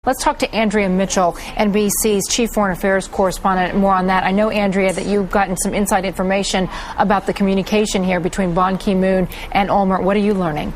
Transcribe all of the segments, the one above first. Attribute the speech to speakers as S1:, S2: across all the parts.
S1: Let's talk to Andrea Mitchell, NBC's chief foreign affairs correspondent. More on that. I know, Andrea, that you've gotten some inside information about the communication here between Ban Ki-moon and Olmert. What are you learning?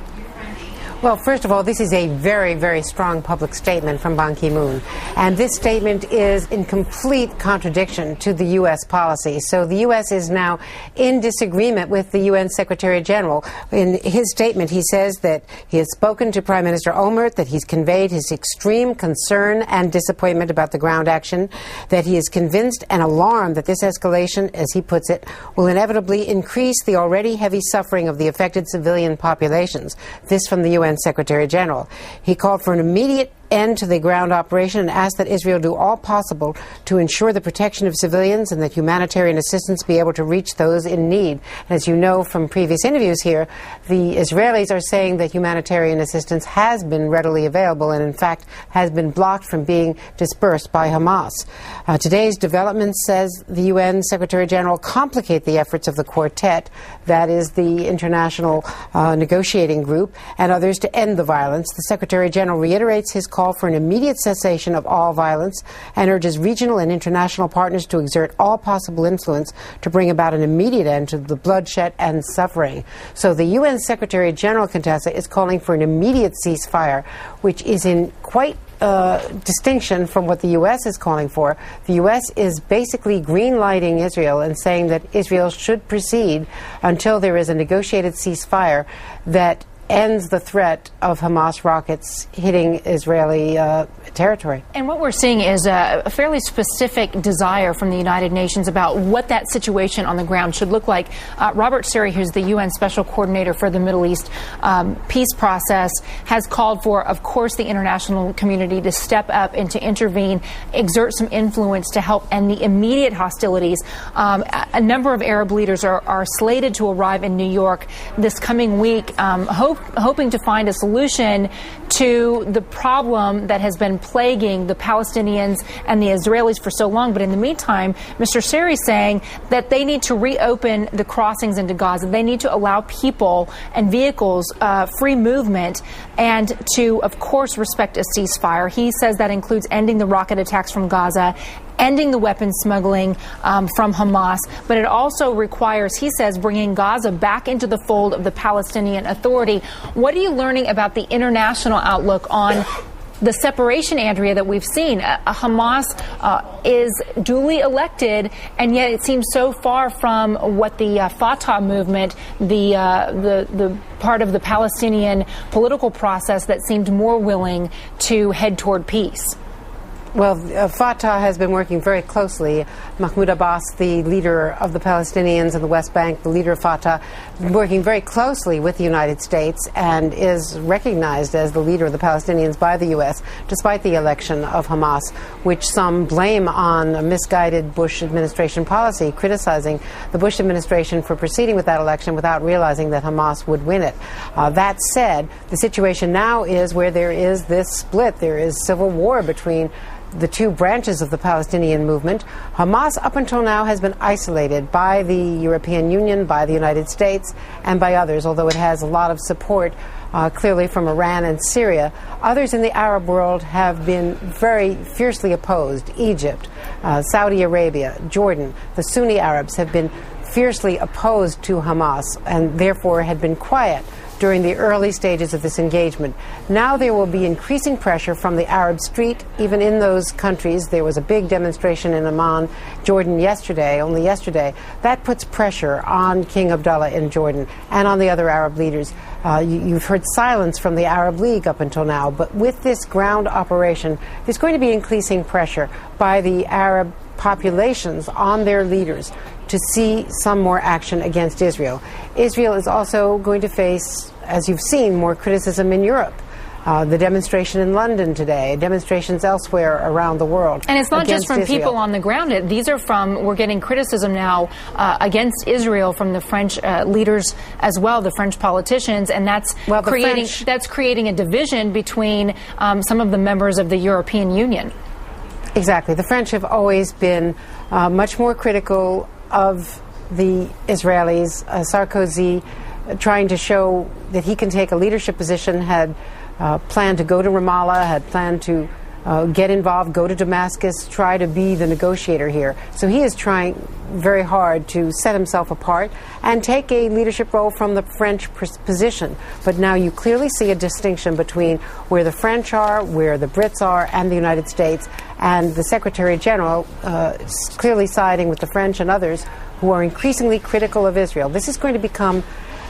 S2: Well, first of all, this is a very, very strong public statement from Ban Ki-moon. And this statement is in complete contradiction to the U.S. policy. So the U.S. is now in disagreement with the UN Secretary General. In his statement, he says that he has spoken to Prime Minister Olmert, that he's conveyed his extreme concern and disappointment about the ground action, that he is convinced and alarmed that this escalation, as he puts it, will inevitably increase the already heavy suffering of the affected civilian populations. This from the UN Secretary General. He called for an immediate end to the ground operation and asked that Israel do all possible to ensure the protection of civilians and that humanitarian assistance be able to reach those in need. As you know from previous interviews here, the Israelis are saying that humanitarian assistance has been readily available and, in fact, has been blocked from being dispersed by Hamas. Today's development, says the UN Secretary General, complicate the efforts of the quartet, that is the international negotiating group, and others to end the violence. The Secretary General reiterates his call for an immediate cessation of all violence and urges regional and international partners to exert all possible influence to bring about an immediate end to the bloodshed and suffering. So the UN Secretary General, Contessa, is calling for an immediate ceasefire, which is in quite distinction from what the U.S. is calling for. The U.S. is basically green-lighting Israel and saying that Israel should proceed until there is a negotiated ceasefire that ends the threat of Hamas rockets hitting Israeli territory.
S1: And what we're seeing is a fairly specific desire from the United Nations about what that situation on the ground should look like. Robert Siri, who's the UN Special Coordinator for the Middle East peace process, has called for, of course, the international community to step up and to intervene, exert some influence to help end the immediate hostilities. A number of Arab leaders are slated to arrive in New York this coming week, hoping to find a solution to the problem that has been plaguing the Palestinians and the Israelis for so long. But in the meantime, Mr. Siri is saying that they need to reopen the crossings into Gaza. They need to allow people and vehicles free movement and to, of course, respect a ceasefire. He says that includes ending the rocket attacks from Gaza, ending the weapons smuggling from Hamas, but it also requires, he says, bringing Gaza back into the fold of the Palestinian Authority. What are you learning about the international outlook on the separation, Andrea, that we've seen? Hamas is duly elected, and yet it seems so far from what the Fatah movement, the part of the Palestinian political process that seemed more willing to head toward peace.
S2: Well, Fatah has been working very closely. Mahmoud Abbas, the leader of the Palestinians in the West Bank, the leader of Fatah, working very closely with the United States and is recognized as the leader of the Palestinians by the U.S., despite the election of Hamas, which some blame on a misguided Bush administration policy, criticizing the Bush administration for proceeding with that election without realizing that Hamas would win it. That said, the situation now is where there is this split. There is civil war between the two branches of the Palestinian movement. Hamas, up until now, has been isolated by the European Union, by the United States, and by others, although it has a lot of support, clearly, from Iran and Syria. Others in the Arab world have been very fiercely opposed. Egypt, Saudi Arabia, Jordan, the Sunni Arabs have been fiercely opposed to Hamas and therefore had been quiet during the early stages of this engagement. Now there will be increasing pressure from the Arab street, even in those countries. There was a big demonstration in Amman, Jordan only yesterday. That puts pressure on King Abdullah in Jordan and on the other Arab leaders. You've heard silence from the Arab League up until now, but with this ground operation, there's going to be increasing pressure by the Arab populations on their leaders to see some more action against Israel. Israel is also going to face, as you've seen, more criticism in Europe. The demonstration in London today, demonstrations elsewhere around the world.
S1: And it's not just from
S2: Israel.
S1: People on the ground. These are we're getting criticism now against Israel from the French leaders as well, the French politicians, and that's creating a division between some of the members of the European Union.
S2: Exactly. The French have always been much more critical of the Israelis. Sarkozy, trying to show that he can take a leadership position, had planned to go to Ramallah, had planned to get involved, go to Damascus, try to be the negotiator here. So he is trying very hard to set himself apart and take a leadership role from the French position. But now you clearly see a distinction between where the French are, where the Brits are, and the United States. And the Secretary General is clearly siding with the French and others who are increasingly critical of Israel. This is going to become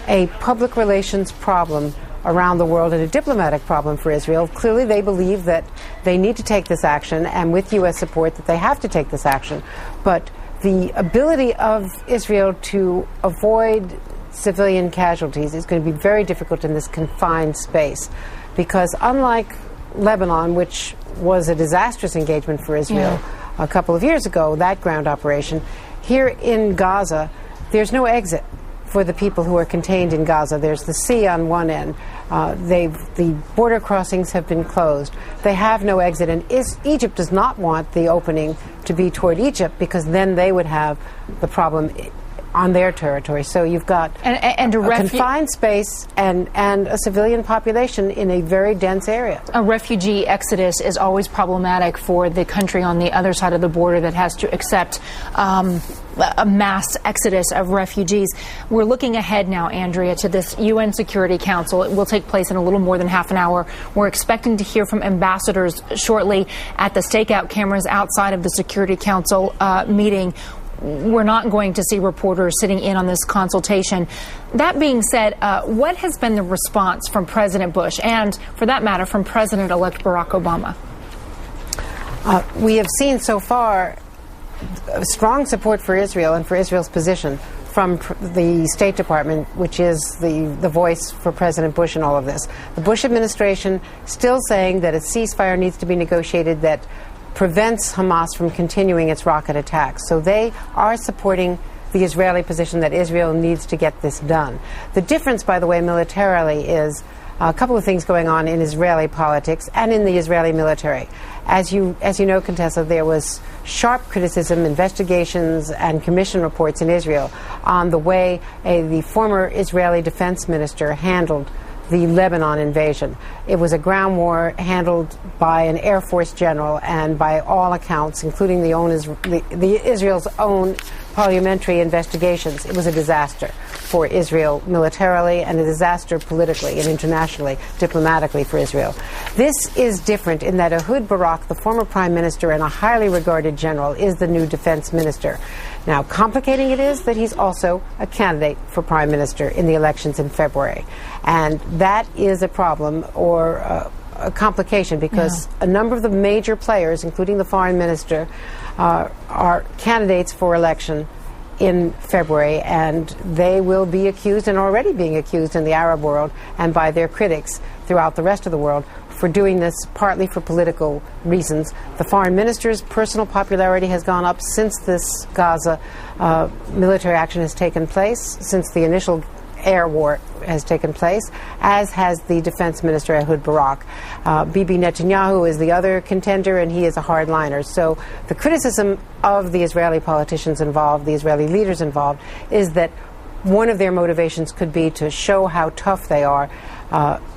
S2: a public relations problem around the world and a diplomatic problem for Israel. Clearly they believe that they need to take this action, and with U.S. support that they have to take this action. But the ability of Israel to avoid civilian casualties is going to be very difficult in this confined space, because unlike Lebanon, which was a disastrous engagement for Israel a couple of years ago, that ground operation, here in Gaza, there's no exit for the people who are contained in Gaza. There's the sea on one end. The border crossings have been closed. They have no exit, and Egypt does not want the opening to be toward Egypt, because then they would have the problem on their territory. So you've got a confined space and a civilian population in a very dense area.
S1: A refugee exodus is always problematic for the country on the other side of the border that has to accept a mass exodus of refugees. We're looking ahead now, Andrea, to this UN Security Council. It will take place in a little more than half an hour. We're expecting to hear from ambassadors shortly at the stakeout cameras outside of the Security Council meeting. We're not going to see reporters sitting in on this consultation. That being said, what has been the response from President Bush and, for that matter, from President-elect Barack Obama?
S2: We have seen so far strong support for Israel and for Israel's position from the State Department, which is the voice for President Bush in all of this. The Bush administration still saying that a ceasefire needs to be negotiated that prevents Hamas from continuing its rocket attacks. So they are supporting the Israeli position that Israel needs to get this done. The difference, by the way, militarily is a couple of things going on in Israeli politics and in the Israeli military. As you know, Contessa, there was sharp criticism, investigations, and commission reports in Israel on the way the former Israeli defense minister handled the Lebanon invasion. It was a ground war handled by an Air Force general, and by all accounts, including the Israel's own parliamentary investigations, it was a disaster for Israel militarily and a disaster politically and internationally, diplomatically for Israel. This is different in that Ehud Barak, the former prime minister and a highly regarded general, is the new defense minister. Now, complicating it is that he's also a candidate for prime minister in the elections in February. And that is a problem, or a complication, because a number of the major players, including the foreign minister, are candidates for election in February, and they will be accused, and already being accused in the Arab world and by their critics throughout the rest of the world, for doing this partly for political reasons. The foreign minister's personal popularity has gone up since this Gaza military action has taken place, since the initial air war has taken place, as has the defense minister Ehud Barak. Bibi Netanyahu is the other contender, and he is a hardliner. So the criticism of the Israeli politicians involved, the Israeli leaders involved, is that one of their motivations could be to show how tough they are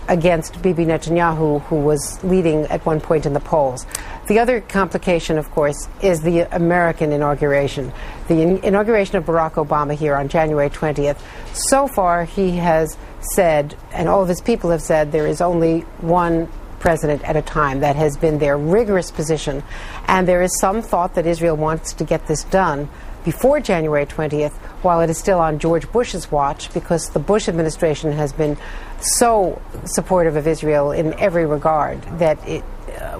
S2: against Bibi Netanyahu, who was leading at one point in the polls. The other complication, of course, is the American inauguration. The inauguration of Barack Obama here on January 20th. So far, he has said, and all of his people have said, there is only one president at a time. That has been their rigorous position. And there is some thought that Israel wants to get this done before January 20th, while it is still on George Bush's watch, because the Bush administration has been so supportive of Israel in every regard that it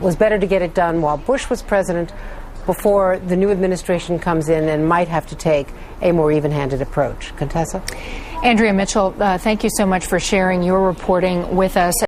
S2: was better to get it done while Bush was president, before the new administration comes in and might have to take a more even-handed approach. Contessa?
S1: Andrea Mitchell, thank you so much for sharing your reporting with us.